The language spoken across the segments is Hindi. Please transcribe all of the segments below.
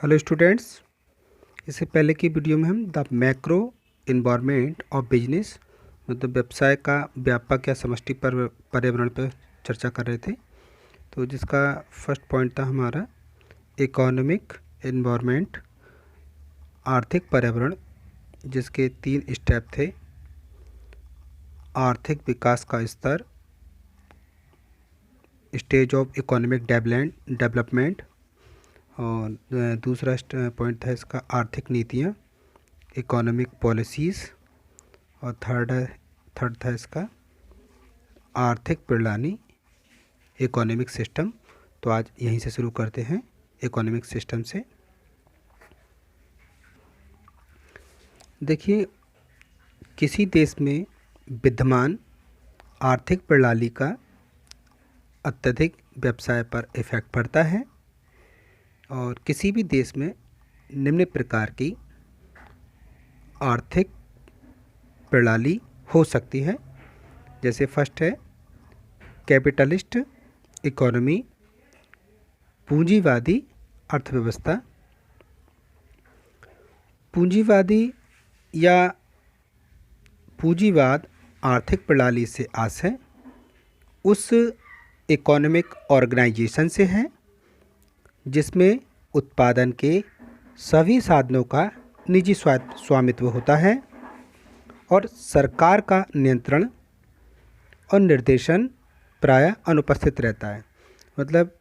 हेलो स्टूडेंट्स, इससे पहले की वीडियो में हम the macro environment of business मतलब व्यवसाय का व्यापक या समष्टि पर पर्यावरण पर चर्चा कर रहे थे। तो जिसका फर्स्ट पॉइंट था हमारा इकोनॉमिक इन्वायरमेंट, आर्थिक पर्यावरण, जिसके 3 स्टेप थे। आर्थिक विकास का स्तर, स्टेज ऑफ इकोनॉमिक डेवलपमेंट, और दूसरा पॉइंट था इसका आर्थिक नीतियाँ, इकोनॉमिक पॉलिसीज़, और थर्ड था इसका आर्थिक प्रणाली, इकोनॉमिक सिस्टम। तो आज यहीं से शुरू करते हैं इकोनॉमिक सिस्टम से। देखिए, किसी देश में विद्यमान आर्थिक प्रणाली का अत्यधिक व्यवसाय पर इफेक्ट पड़ता है और किसी भी देश में निम्न प्रकार की आर्थिक प्रणाली हो सकती है। जैसे फर्स्ट है कैपिटलिस्ट इकोनॉमी, पूंजीवादी अर्थव्यवस्था। पूंजीवादी या पूंजीवाद आर्थिक प्रणाली से आशय उस इकोनॉमिक ऑर्गेनाइजेशन से है जिसमें उत्पादन के सभी साधनों का निजी स्वामित्व होता है और सरकार का नियंत्रण और निर्देशन प्रायः अनुपस्थित रहता है। मतलब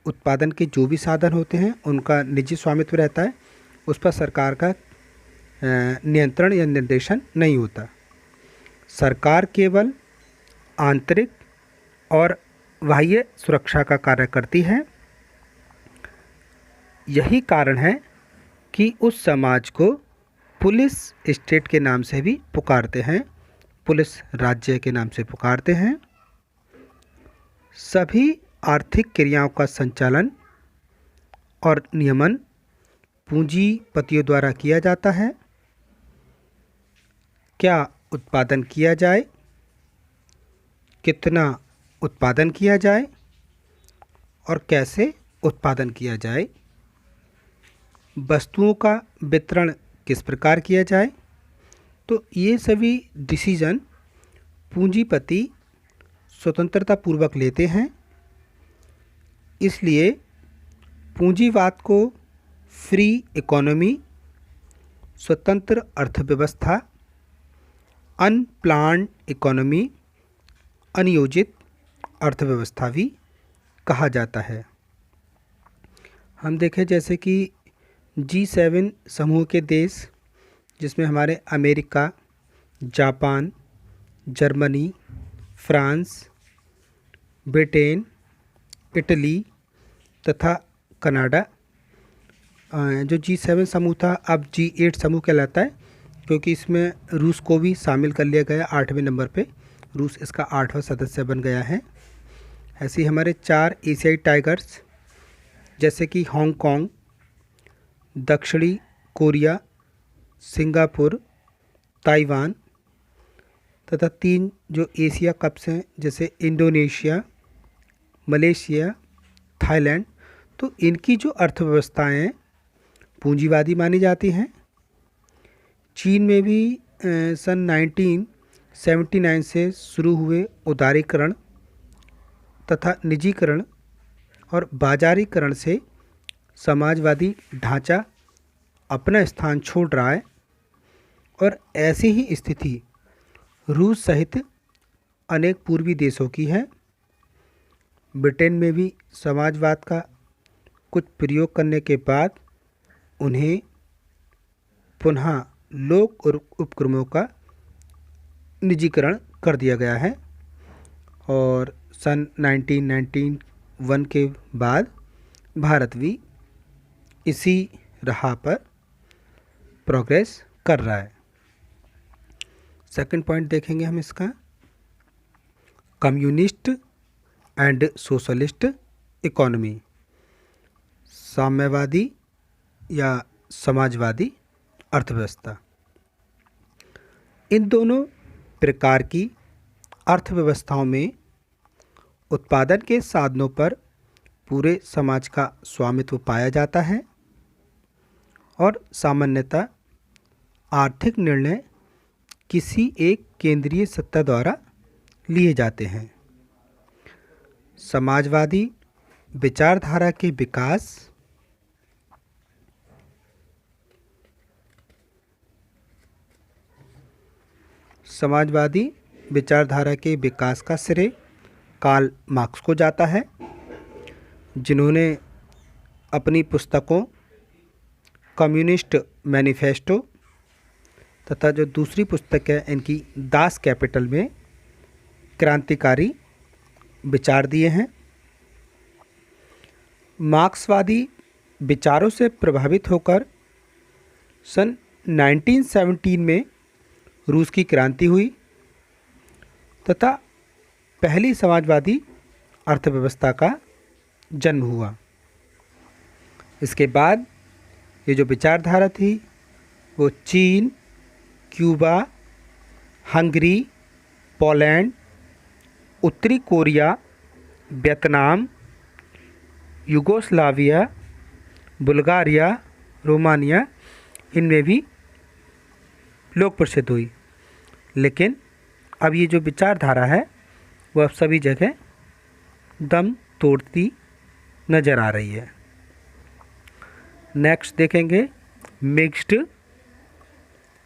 उत्पादन के जो भी साधन होते हैं उनका निजी स्वामित्व रहता है, उस पर सरकार का नियंत्रण या निर्देशन नहीं होता। सरकार केवल आंतरिक और बाह्य सुरक्षा का कार्य करती है। यही कारण है कि उस समाज को पुलिस स्टेट के नाम से भी पुकारते हैं, पुलिस राज्य के नाम से पुकारते हैं। सभी आर्थिक क्रियाओं का संचालन और नियमन पूंजीपतियों द्वारा किया जाता है। क्या उत्पादन किया जाए, कितना उत्पादन किया जाए और कैसे उत्पादन किया जाए, वस्तुओं का वितरण किस प्रकार किया जाए, तो ये सभी डिसीजन पूंजीपति स्वतंत्रता पूर्वक लेते हैं। इसलिए पूंजीवाद को फ्री इकोनॉमी, स्वतंत्र अर्थव्यवस्था, अनप्लान्ड इकोनॉमी, अनियोजित अर्थव्यवस्था भी कहा जाता है। हम देखें जैसे कि G7 समूह के देश, जिसमें हमारे America, Japan, Germany, France, Britain, Italy तथा कनाडा, जो G7 समूह था अब G8 समूह कहलाता है, क्योंकि इसमें रूस को भी शामिल कर लिया गया। 8वें नंबर पे रूस इसका 8वां सदस्य बन गया है। ऐसे ही हमारे 4 एशियाई टाइगर्स जैसे कि हांगकांग, दक्षिणी कोरिया, सिंगापुर, ताइवान तथा 3 जो एशिया कप्स हैं जैसे इंडोनेशिया, मलेशिया, थाईलैंड, तो इनकी जो अर्थव्यवस्थाएं हैं पूंजीवादी मानी जाती हैं। चीन में भी सन 1979 से शुरू हुए उदारीकरण तथा निजीकरण और बाजारीकरण से समाजवादी ढांचा अपना स्थान छोड़ रहा है और ऐसी ही स्थिति रूस सहित अनेक पूर्वी देशों की है। ब्रिटेन में भी समाजवाद का कुछ प्रयोग करने के बाद उन्हें पुनः लोक उपक्रमों का निजीकरण कर दिया गया है और सन 1991 के बाद भारत भी इसी राह पर प्रोग्रेस कर रहा है। सेकंड पॉइंट देखेंगे हम इसका कम्युनिस्ट एंड सोशलिस्ट इकोनॉमी, साम्यवादी या समाजवादी अर्थव्यवस्था। इन दोनों प्रकार की अर्थव्यवस्थाओं में उत्पादन के साधनों पर पूरे समाज का स्वामित्व पाया जाता है। और सामान्यतः आर्थिक निर्णय किसी एक केंद्रीय सत्ता द्वारा लिए जाते हैं। समाजवादी विचारधारा के विकास समाजवादी विचारधारा के विकास का श्रेय कार्ल मार्क्स को जाता है, जिन्होंने अपनी पुस्तकों कम्युनिस्ट मैनिफेस्टो तथा जो दूसरी पुस्तक है इनकी दास कैपिटल में क्रांतिकारी विचार दिए हैं। मार्क्सवादी विचारों से प्रभावित होकर सन 1917 में रूस की क्रांति हुई तथा पहली समाजवादी अर्थव्यवस्था का जन्म हुआ। इसके बाद ये जो विचारधारा थी वो चीन, क्यूबा, हंगरी, पोलैंड, उत्तरी Korea, Vietnam, Yugoslavia, Bulgaria, Romania इनमें भी लोक प्रसिद्ध हुई। लेकिन अब ये जो विचारधारा है वो अब सभी जगह दम तोड़ती नज़र आ रही है। नेक्स्ट देखेंगे मिक्स्ड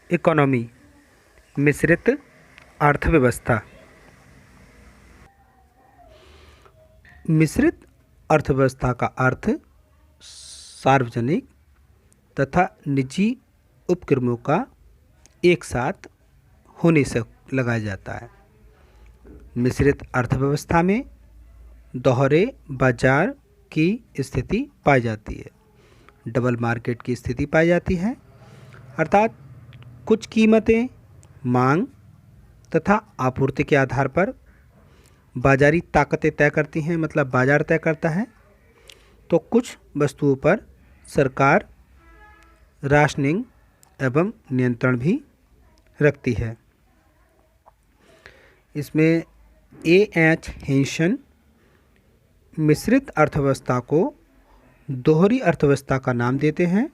इकोनॉमी, मिश्रित अर्थव्यवस्था। मिश्रित अर्थव्यवस्था का अर्थ सार्वजनिक तथा निजी उपक्रमों का एक साथ होने से लगाया जाता है। मिश्रित अर्थव्यवस्था में दोहरे बाजार की स्थिति पाई जाती है, डबल मार्केट की स्थिति पाई जाती है, अर्थात कुछ कीमतें मांग तथा आपूर्ति के आधार पर बाजारी ताकतें तय करती हैं, मतलब बाजार तय करता है, तो कुछ वस्तुओं पर सरकार राशनिंग एवं नियंत्रण भी रखती है। इसमें A.H. हेंशन मिश्रित अर्थव्यवस्था को दोहरी अर्थव्यवस्था का नाम देते हैं,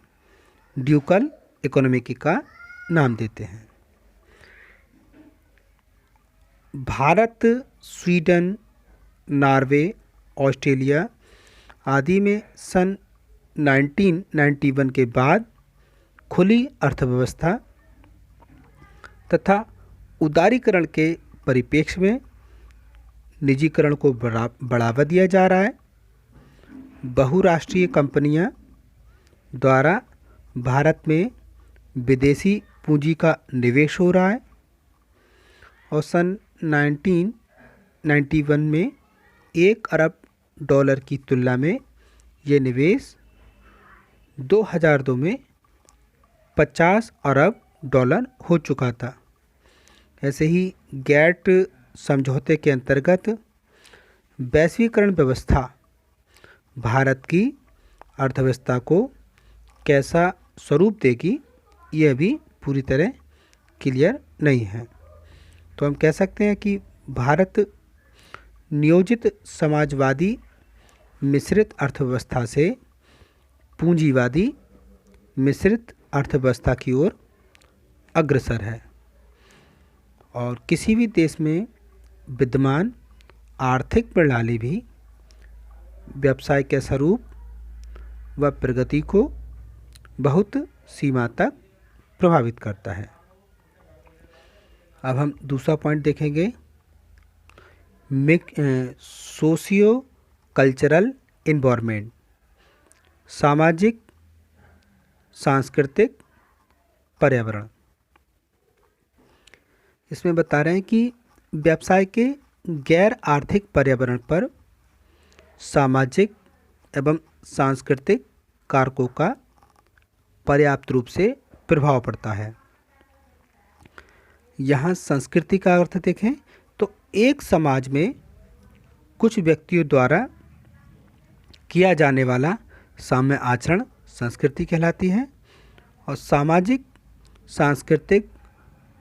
ड्यूकल इकोनॉमिक का नाम देते हैं। भारत, स्वीडन, नॉर्वे, ऑस्ट्रेलिया आदि में सन 1991 के बाद खुली अर्थव्यवस्था तथा उदारीकरण के परिप्रेक्ष्य में निजीकरण को बढ़ावा दिया जा रहा है। बहुराष्ट्रीय कंपनियां द्वारा भारत में विदेशी पूंजी का निवेश हो रहा है और सन 1991 में $1 अरब की तुलना में ये निवेश 2002 में $50 अरब हो चुका था। ऐसे ही गैट समझौते के अंतर्गत वैश्वीकरण व्यवस्था भारत की अर्थव्यवस्था को कैसा स्वरूप देगी ये अभी पूरी तरह क्लियर नहीं है। तो हम कह सकते हैं कि भारत नियोजित समाजवादी मिश्रित अर्थव्यवस्था से पूंजीवादी मिश्रित अर्थव्यवस्था की ओर अग्रसर है और किसी भी देश में विद्यमान आर्थिक प्रणाली भी व्यवसाय के स्वरूप व प्रगति को बहुत सीमा तक प्रभावित करता है। अब हम दूसरा पॉइंट देखेंगे, सोशियो कल्चरल इन्वायरमेंट, सामाजिक सांस्कृतिक पर्यावरण। इसमें बता रहे हैं कि व्यवसाय के गैर आर्थिक पर्यावरण पर सामाजिक एवं सांस्कृतिक कारकों का पर्याप्त रूप से प्रभाव पड़ता है। यहाँ संस्कृति का अर्थ देखें तो एक समाज में कुछ व्यक्तियों द्वारा किया जाने वाला साम्य आचरण संस्कृति कहलाती है और सामाजिक सांस्कृतिक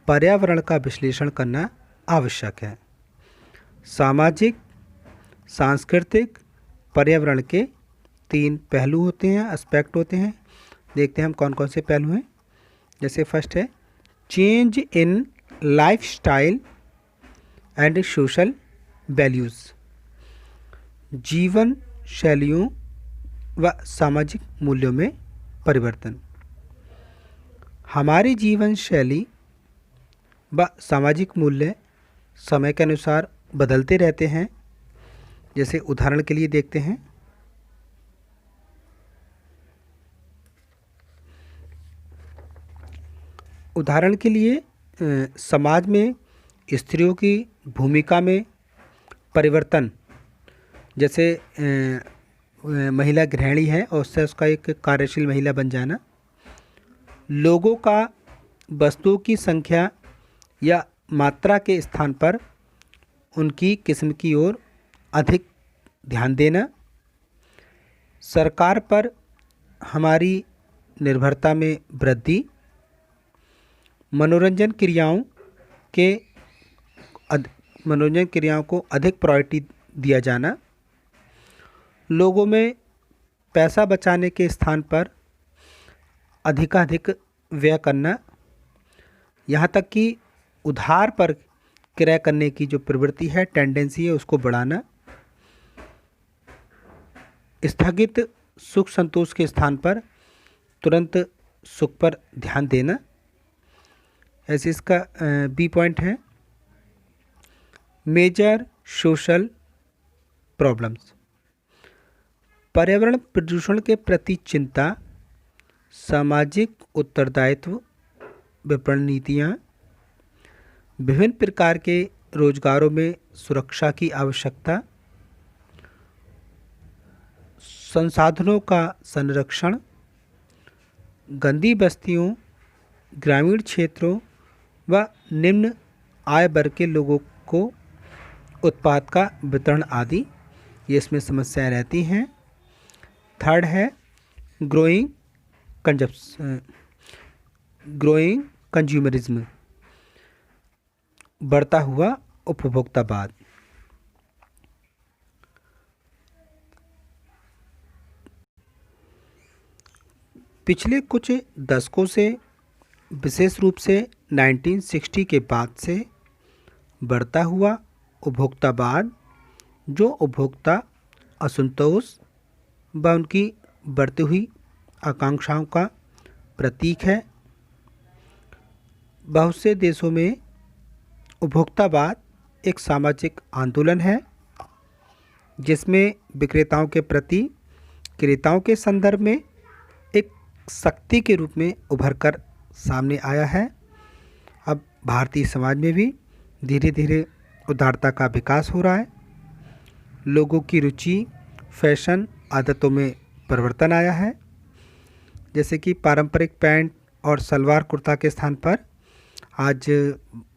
पर्यावरण का विश्लेषण करना आवश्यक है। सामाजिक सांस्कृतिक पर्यावरण के 3 पहलू होते हैं, एस्पेक्ट होते हैं। देखते हैं हम कौन कौन से पहलू हैं। जैसे फर्स्ट है change in lifestyle and social values, जीवन शैलियों व सामाजिक मूल्यों में परिवर्तन। हमारी जीवन शैली व सामाजिक मूल्य समय के अनुसार बदलते रहते हैं। जैसे उदाहरण के लिए देखते हैं, उदाहरण के लिए समाज में स्त्रियों की भूमिका में परिवर्तन, जैसे महिला गृहिणी है और उससे उसका एक कार्यशील महिला बन जाना, लोगों का वस्तुओं की संख्या या मात्रा के स्थान पर उनकी किस्म की ओर अधिक ध्यान देना, सरकार पर हमारी निर्भरता में वृद्धि, मनोरंजन क्रियाओं को अधिक प्रायोरिटी दिया जाना, लोगों में पैसा बचाने के स्थान पर अधिकाधिक व्यय करना, यहाँ तक कि उधार पर क्रय करने की जो प्रवृत्ति है, टेंडेंसी है, उसको बढ़ाना, स्थगित सुख संतोष के स्थान पर तुरंत सुख पर ध्यान देना। ऐसे इसका बी पॉइंट है मेजर सोशल प्रॉब्लम्स, पर्यावरण प्रदूषण के प्रति चिंता, सामाजिक उत्तरदायित्व, विपणन नीतियाँ, विभिन्न प्रकार के रोजगारों में सुरक्षा की आवश्यकता, संसाधनों का संरक्षण, गंदी बस्तियों, ग्रामीण क्षेत्रों व निम्न आय वर्ग के लोगों को उत्पाद का वितरण आदि, ये इसमें समस्याएं रहती हैं। थर्ड है ग्रोइंग कंज्यूमरिज्म, बढ़ता हुआ उपभोक्तावाद। पिछले कुछ दशकों से, विशेष रूप से 1960 के बाद से बढ़ता हुआ उपभोक्तावाद, जो उपभोक्ता असंतोष व उनकी बढ़ती हुई आकांक्षाओं का प्रतीक है। बहुत से देशों में उपभोक्तावाद एक सामाजिक आंदोलन है, जिसमें विक्रेताओं के प्रति क्रेताओं के संदर्भ में एक शक्ति के रूप में उभर कर सामने आया है। अब भारतीय समाज में भी धीरे धीरे उदारता का विकास हो रहा है। लोगों की रुचि, फैशन, आदतों में परिवर्तन आया है। जैसे कि पारंपरिक पैंट और सलवार कुर्ता के स्थान पर आज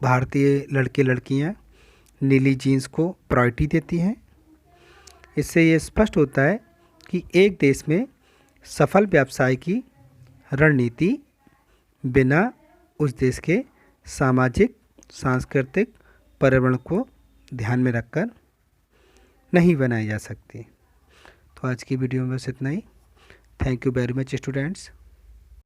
भारतीय लड़के लड़कियां नीली जीन्स को प्रायोरिटी देती हैं। इससे ये स्पष्ट होता है कि एक देश में सफल व्यवसाय की रणनीति बिना उस देश के सामाजिक, सांस्कृतिक पर्यावरण को ध्यान में रखकर नहीं बनाई जा सकती। तो आज की वीडियो में बस इतना ही। Thank you very much students.